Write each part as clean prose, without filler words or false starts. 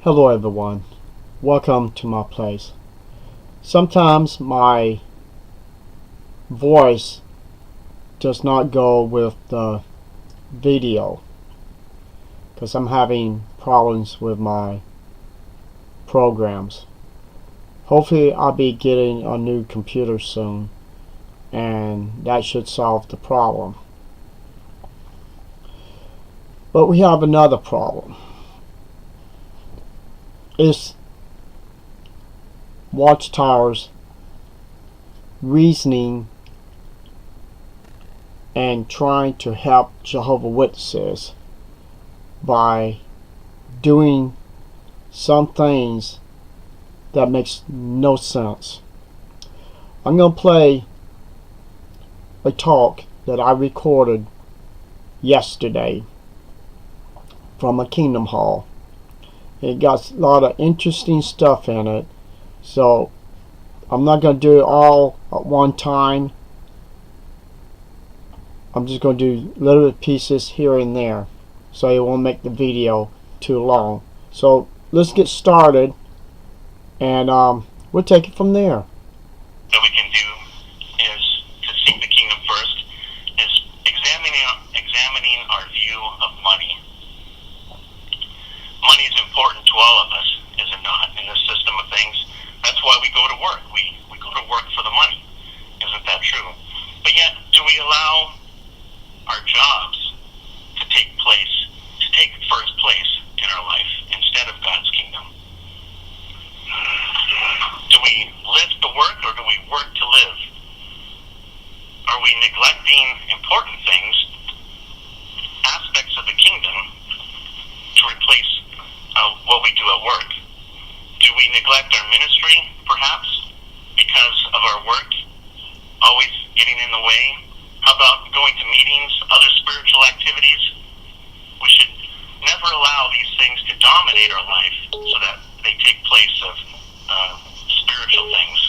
Hello everyone, welcome to my place. Sometimes my voice does not go with the video because I'm having problems with my programs. Hopefully I'll be getting a new computer soon and that should solve the problem. But we have another problem. It's Watchtower's reasoning and trying to help Jehovah Witnesses by doing some things that makes no sense. I'm going to play a talk that I recorded yesterday from a Kingdom Hall. It got a lot of interesting stuff in it, so I'm not going to do it all at one time. I'm just going to do little pieces here and there so it won't make the video too long. So let's get started and we'll take it from there. That we can do is to seek the kingdom first, is examining our view of money. Money is important to all of us, is it not, in this system of things? That's why we go to work. We go to work for the money. Isn't that true? But yet, do we allow our jobs to take first place in our life instead of God's kingdom? Do we live to work or do we work to live? Are we neglecting important things, aspects of the kingdom, to replace what we do at work? Do we neglect our ministry, perhaps, because of our work always getting in the way? How about going to meetings, other spiritual activities? We should never allow these things to dominate our life so that they take place of spiritual things.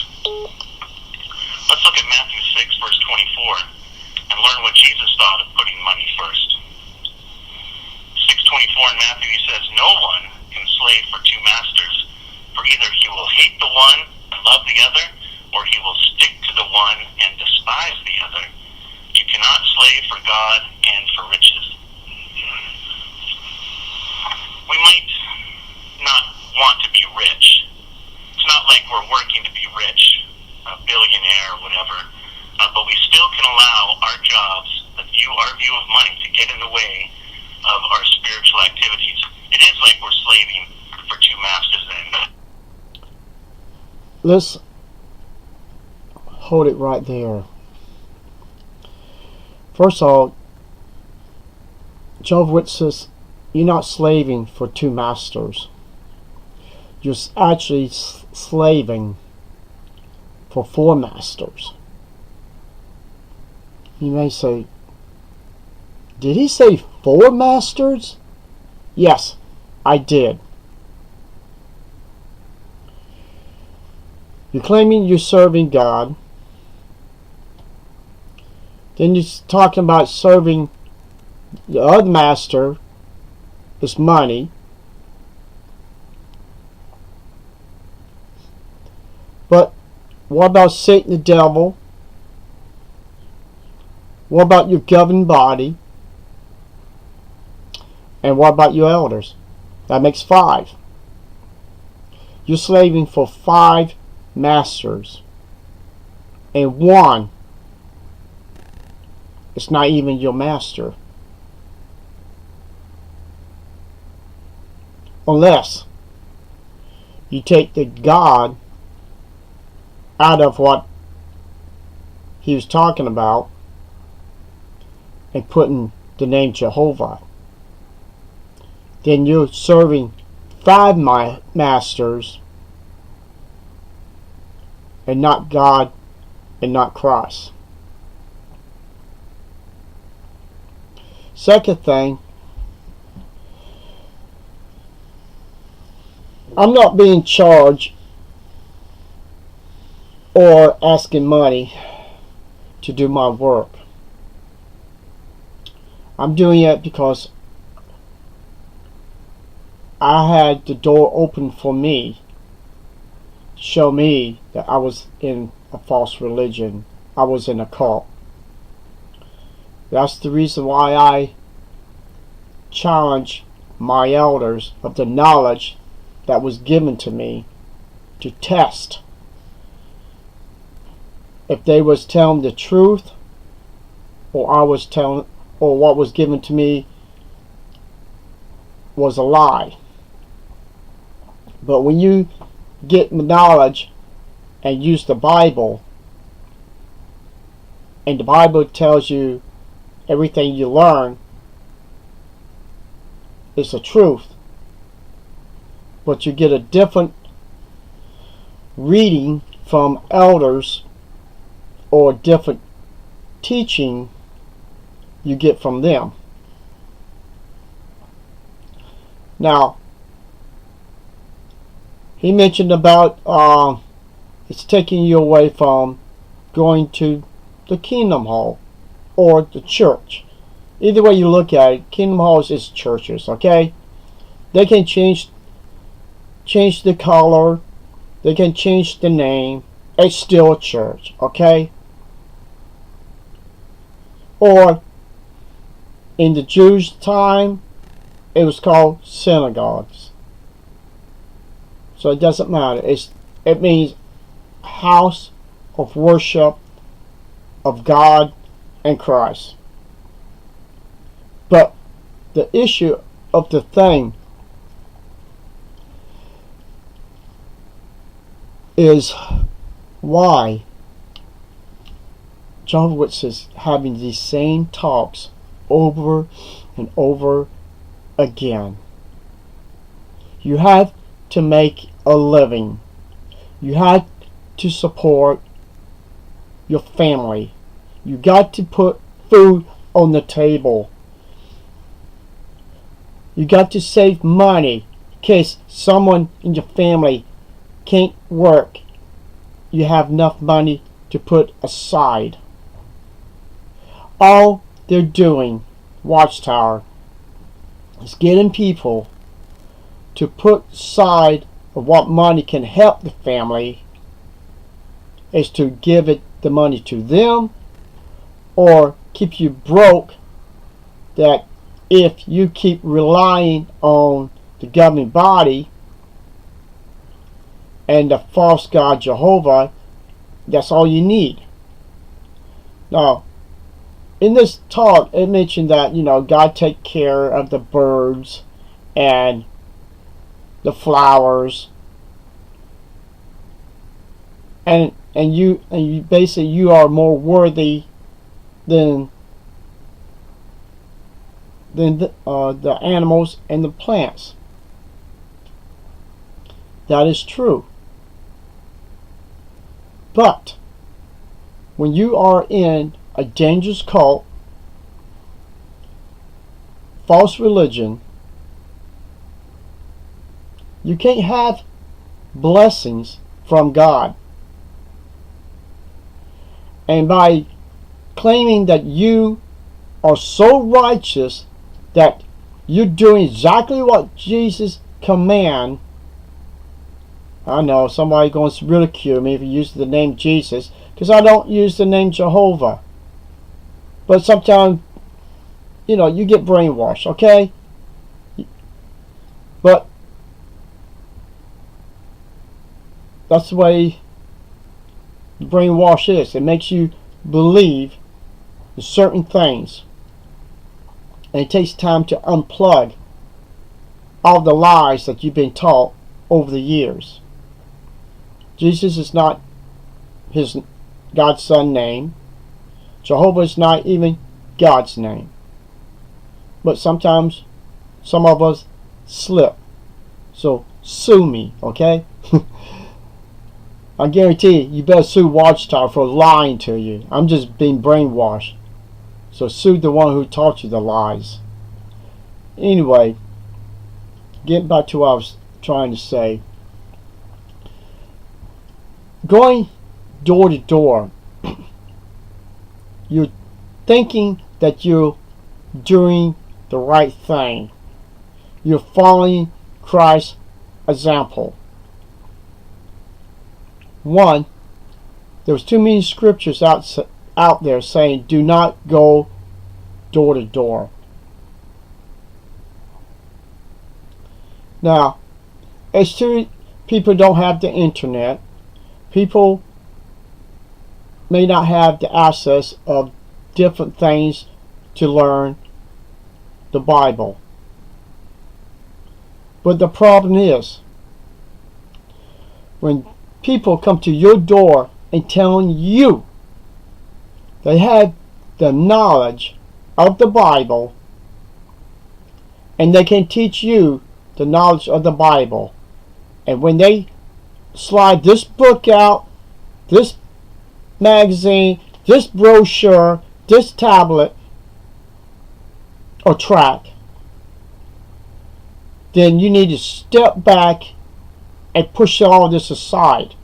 Let's look at Matthew 6, verse 24, and learn what Jesus thought of putting money first. 6:24 in Matthew, he says, "No one can slave for two masters, for either he will hate the one and love the other, or he will stick to the one and despise the other. You cannot slave for God and for riches." We might not want to be rich. It's not like we're working to be rich, a billionaire or whatever, but we still can allow our jobs, our view of money, to get in the way of our spiritual activities. It is like we're slaving for two masters then. Let's hold it right there. First of all, Jehovah Witnesses, you're not slaving for two masters. You're actually slaving for four masters. You may say, did he say four masters? Yes, I did. You're claiming you're serving God. Then you're talking about serving the other master, is money. But what about Satan the devil? What about your governing body? And what about your elders? That makes 5. You're slaving for 5 masters. And one is not even your master. Unless you take the God out of what he was talking about and putting the name Jehovah. Then you're serving 5 masters and not God and not Christ. Second thing, I'm not being charged or asking money to do my work. I'm doing it because I had the door open for me, show me that I was in a false religion. I was in a cult. That's the reason why I challenge my elders of the knowledge that was given to me to test if they was telling the truth, or I was telling, or what was given to me was a lie. But when you get knowledge and use the Bible, and the Bible tells you everything you learn is the truth, but you get a different reading from elders or different teaching you get from them. Now, he mentioned about it's taking you away from going to the Kingdom Hall or the church. Either way you look at it, Kingdom Halls is churches, okay? They can change the color, they can change the name, it's still a church, okay? Or in the Jews' time, it was called synagogues. So it doesn't matter. It means house of worship of God and Christ. But the issue of the thing is why Jehovah's Witnesses having these same talks over and over again. You have to make a living. You have to support your family. You got to put food on the table. You got to save money in case someone in your family can't work. You have enough money to put aside. All they're doing, Watchtower, is getting people to put aside of what money can help the family, is to give the money to them or keep you broke, that if you keep relying on the governing body and the false god Jehovah, that's all you need. Now, in this talk, it mentioned that, God take care of the birds and the flowers, and you basically you are more worthy than the animals and the plants. That is true. But when you are in a dangerous cult, false religion, you can't have blessings from God. And by claiming that you are so righteous that you're doing exactly what Jesus command, I know somebody going to ridicule me if you use the name Jesus, because I don't use the name Jehovah. But sometimes, you get brainwashed, okay? But that's the way the brainwash is. It makes you believe in certain things. And it takes time to unplug all the lies that you've been taught over the years. Jesus is not God's son name. Jehovah is not even God's name. But sometimes some of us slip. So sue me, okay? I guarantee you better sue Watchtower for lying to you. I'm just being brainwashed. So sue the one who taught you the lies. Anyway, getting back to what I was trying to say. Going door to door, you're thinking that you're doing the right thing. You're following Christ's example. One, there was too many scriptures out there saying, do not go door to door. Now, as to people don't have the internet, people may not have the access of different things to learn the Bible. But the problem is, when people come to your door and telling you they have the knowledge of the Bible and they can teach you the knowledge of the Bible, and when they slide this book out, this magazine, this brochure, this tablet or tract, then you need to step back and push all this aside.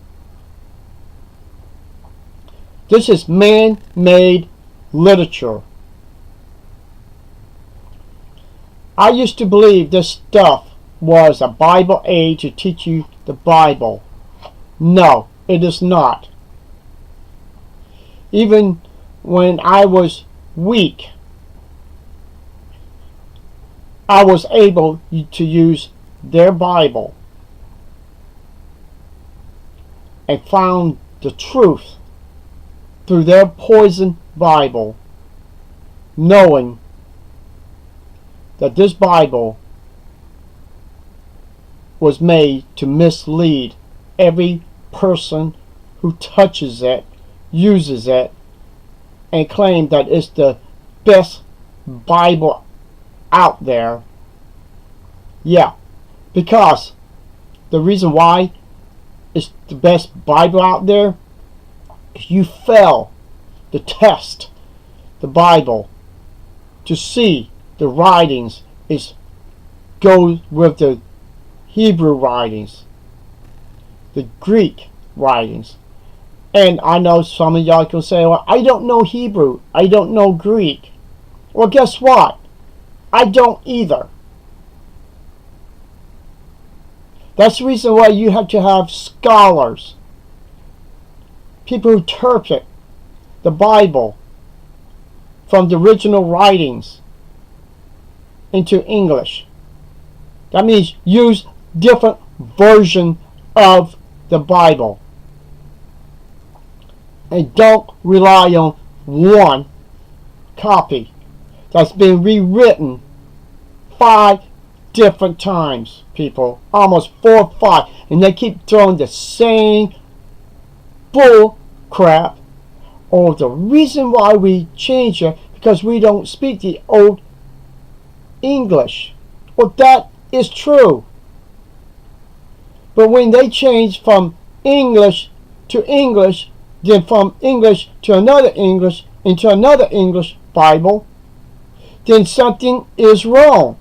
This is man-made literature. I used to believe this stuff was a Bible aid to teach you the Bible. No, it is not. Even when I was weak, I was able to use their Bible and found the truth through their poison Bible, knowing that this Bible was made to mislead every person who touches it, uses it, and claim that it's the best Bible out there. Yeah, because the reason why it's the best Bible out there is you fail to test the Bible to see the writings is goes with the Hebrew writings, the Greek writings. And I know some of y'all can say, well, I don't know Hebrew, I don't know Greek. Well, guess what? I don't either. That's the reason why you have to have scholars, people who interpret the Bible from the original writings into English. That means use different version of the Bible. And don't rely on one copy that's been rewritten 5 different times, people. Almost 4 or 5. And they keep throwing the same bull crap. Or the reason why we change it because we don't speak the old English. Well, that is true. But when they change from English to English, then from English to another English into another English Bible, then something is wrong.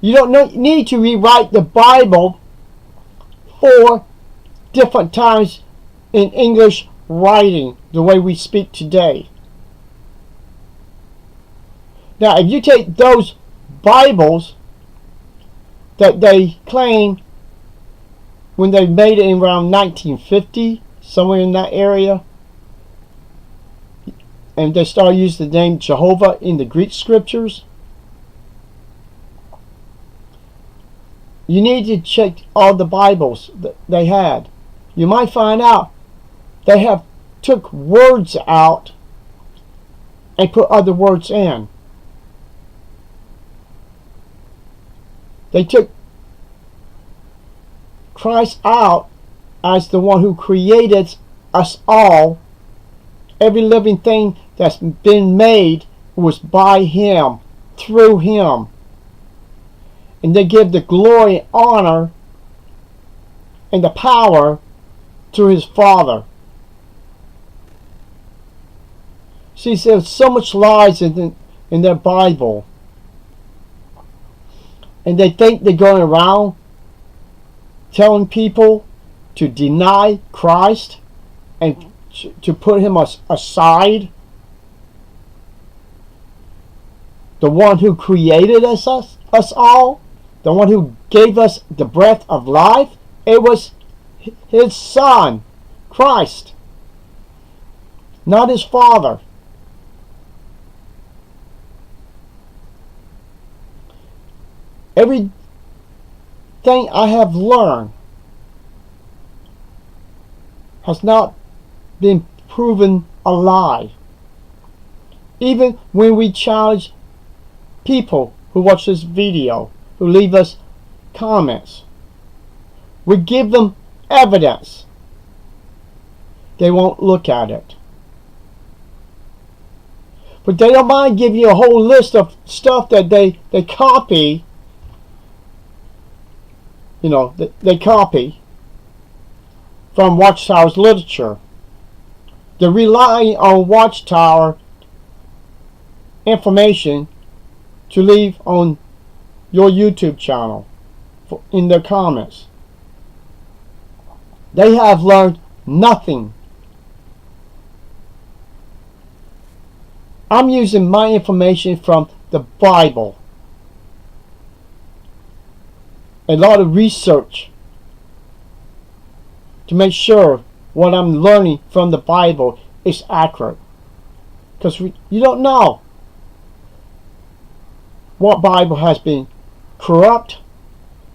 You don't need to rewrite the Bible 4 different times in English writing the way we speak today. Now, if you take those Bibles that they claim when they made it in around 1950, somewhere in that area, and they started using the name Jehovah in the Greek scriptures, you need to check all the Bibles that they had. You might find out they have took words out and put other words in. They took Christ out as the one who created us all. Every living thing that's been made was by Him, through Him. And they give the glory and honor and the power to His Father. See, there's so much lies in their Bible. And they think they're going around telling people to deny Christ and to put Him aside. The one who created us all. the one who gave us the breath of life, it was his Son, Christ, not his Father. Everything I have learned has not been proven a lie. Even when we challenge people who watch this video, who leave us comments, we give them evidence. They won't look at it. But they don't mind giving you a whole list of stuff that they copy. You know, they copy from Watchtower's literature. They rely on Watchtower information to leave on your YouTube channel in their comments. They have learned nothing. I'm using my information from the Bible. A lot of research to make sure what I'm learning from the Bible is accurate. Because you don't know what Bible has been corrupt,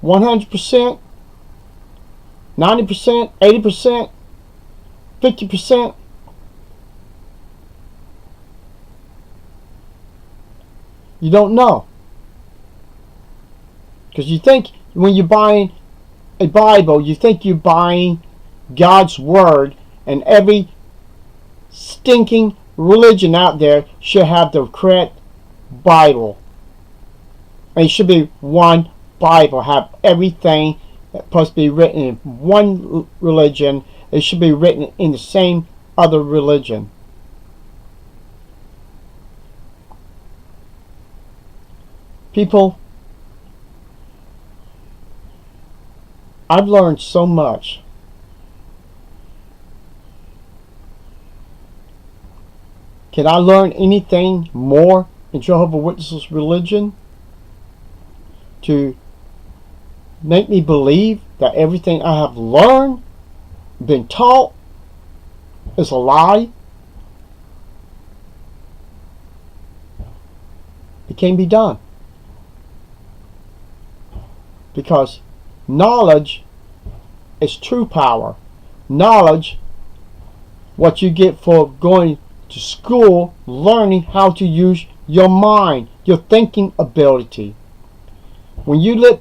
100%, 90%, 80%, 50%. You don't know. Because you think when you're buying a Bible, you think you're buying God's Word, and every stinking religion out there should have the correct Bible. And it should be one Bible, have everything that's supposed to be written in one religion. It should be written in the same other religion. People, I've learned so much. Can I learn anything more in Jehovah's Witnesses religion to make me believe that everything I have learned, been taught, is a lie? It can't be done. Because knowledge is true power. Knowledge, what you get for going to school, learning how to use your mind, your thinking ability. When you let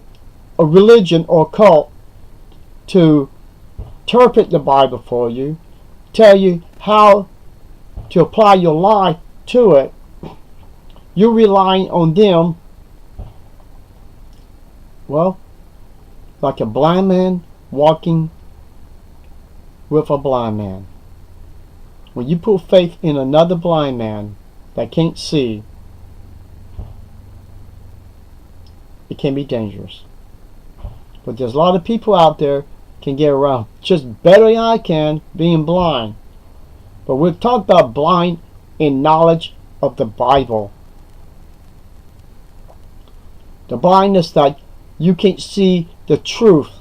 a religion or cult to interpret the Bible for you, tell you how to apply your life to it, you're relying on them, well, like a blind man walking with a blind man. When you put faith in another blind man that can't see, it can be dangerous. But there's a lot of people out there can get around just better than I can being blind. But we'll talk about blind in knowledge of the Bible. The blindness that you can't see the truth.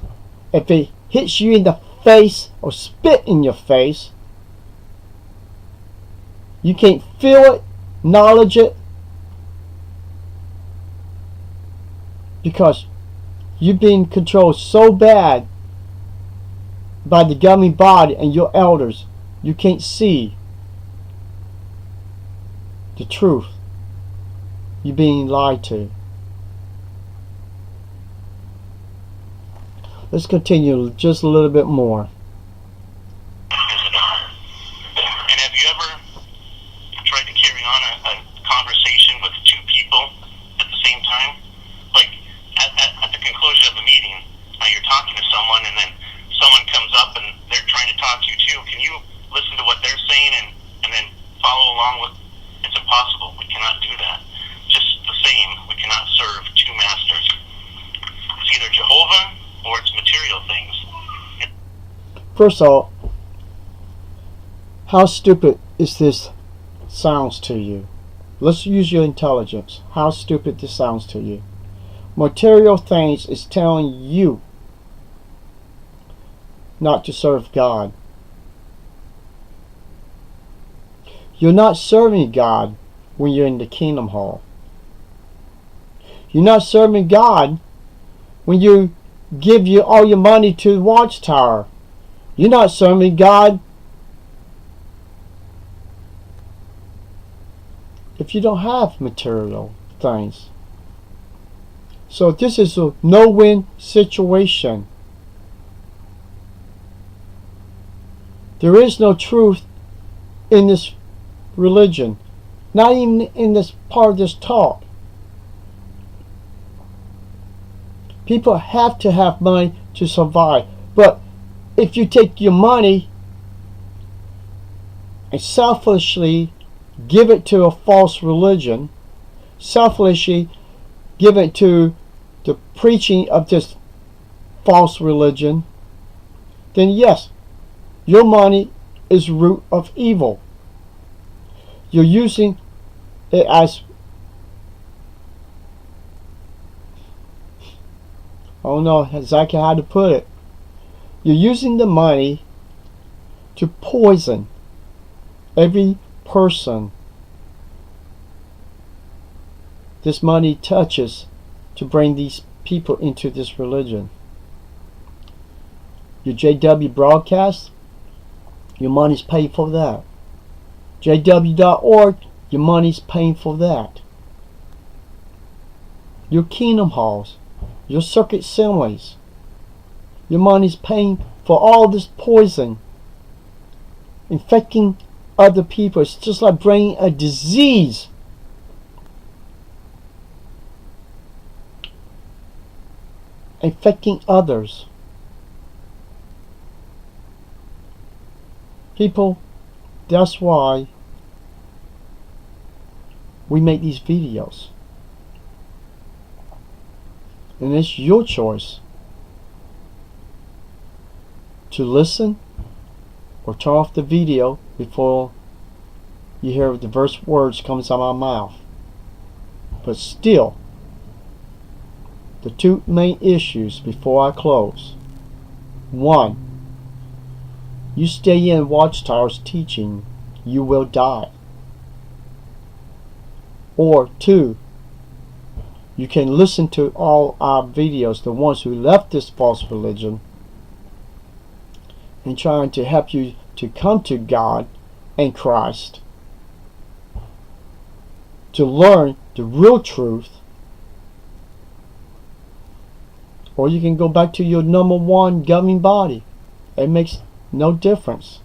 If it hits you in the face or spit in your face, you can't feel it, acknowledge it, because you've been controlled so bad by the governing body and your elders, you can't see the truth. You're being lied to. Let's continue just a little bit more. And have you ever tried to carry on a conversation with two people at the same time? Like at the conclusion of a meeting, you're talking to someone, and then someone comes up and they're trying to talk to you too. Can you listen to what they're saying and then follow along with? It's impossible. We cannot do that. Just the same, we cannot serve two masters. It's either Jehovah or it's material things. First of all, how stupid is this sounds to you? Let's use your intelligence. How stupid this sounds to you. material things is telling you not to serve God. You're not serving God when you're in the Kingdom Hall. You're not serving God when you give all your money to the Watchtower. You're not serving God if you don't have material things. So this is a no-win situation. There is no truth in this religion, not even in this part of this talk. People have to have money to survive, but if you take your money and selfishly give it to a false religion, selfishly give it to the preaching of this false religion, then yes, your money is root of evil. You're using it as, I don't know exactly how to put it. You're using the money to poison every person this money touches to bring these people into this religion. Your JW broadcast, your money's paid for that. JW.org, your money's paying for that. Your Kingdom Halls, your circuit assemblies, your money's paying for all this poison, infecting other people. It's just like bringing a disease infecting others. People, that's why we make these videos. And it's your choice to listen or turn off the video before you hear the verse words comes out of my mouth. But still, the two main issues before I close. One, you stay in Watchtower's teaching, you will die. Or two, you can listen to all our videos, the ones who left this false religion, and trying to help you to come to God and Christ, to learn the real truth. Or you can go back to your number one governing body. It makes no difference,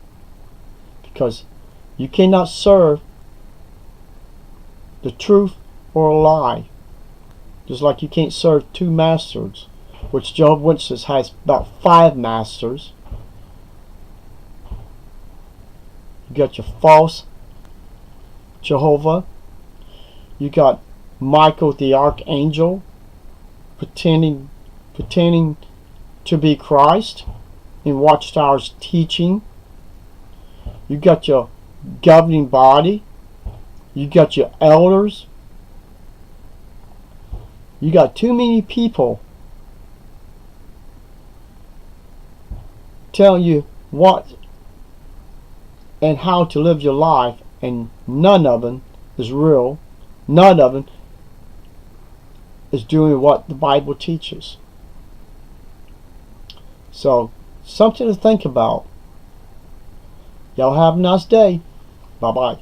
because you cannot serve the truth or a lie. Just like you can't serve two masters, which Jehovah's Witnesses has about 5 masters. You got your false Jehovah. You got Michael the Archangel pretending to be Christ in Watchtower's teaching. You got your governing body. You got your elders. You got too many people telling you what and how to live your life, and none of them is real. None of them is doing what the Bible teaches. So, something to think about. Y'all have a nice day. Bye-bye.